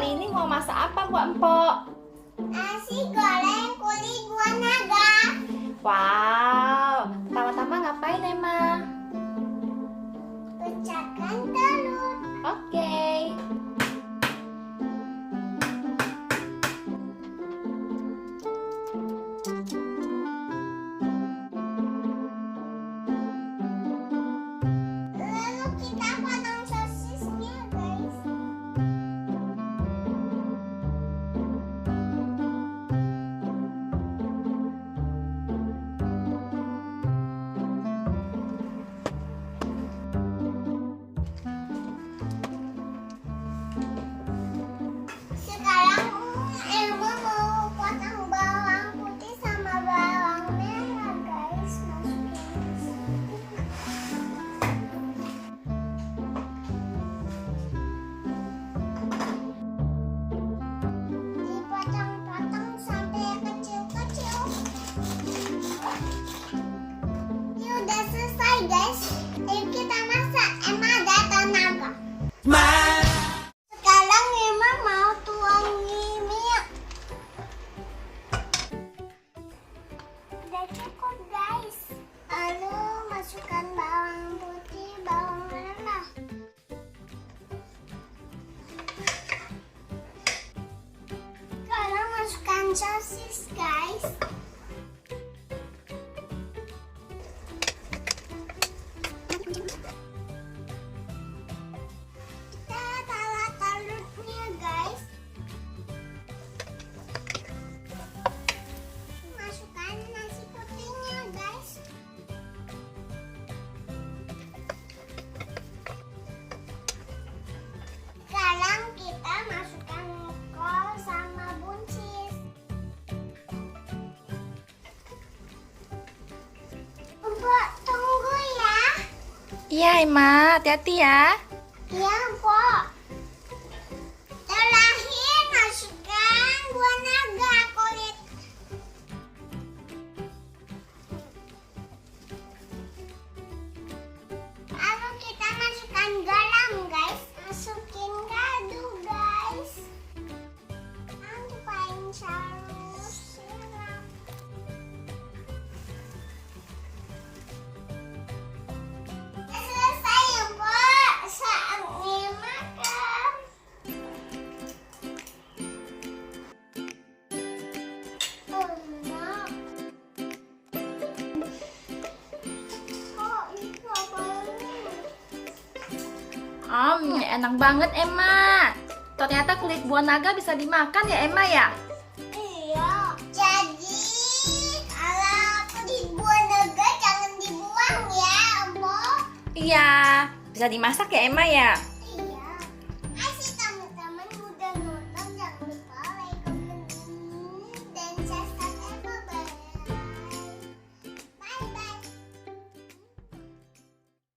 Hari ini mau masak apa buat Empok? Nasi goreng kulit buah naga. Wow, pertama-tama ngapain Emma? Pecahkan telur. Oke. Lalu kita potong sosisnya, guys. Sekarang Elma mau potong bawang putih sama bawang merah, guys. Dipotong-potong sampai kecil-kecil. Ini udah selesai, guys. Ayo kita masak. Emma ada tenaga. Sekarang Emma mau tuangin minyak. Udah cukup, guys. Lalu masukkan bawang putih, bawang merah. Sekarang masukkan sosis, guys. Kita taruh telurnya, guys. Masukkan nasi putihnya, guys. Sekarang kita masukkan kol sama buncis. Mbak, tunggu ya. Iya Emma, hati-hati ya. Iya, Mbak. Terakhir masukkan buah naga kulit. Lalu kita masukkan garam, guys. Masukin kaldu, guys. Tumpahin sarus siram. Selesai ya, Mbak. Saatnya makan. Enak. Oh, itu apa ini? Enak banget Emma. Ternyata kulit buah naga bisa dimakan ya Emma ya? Iya. Jadi, kalau kulit buah naga jangan dibuang ya, Mbak. Iya, bisa dimasak ya Emma ya?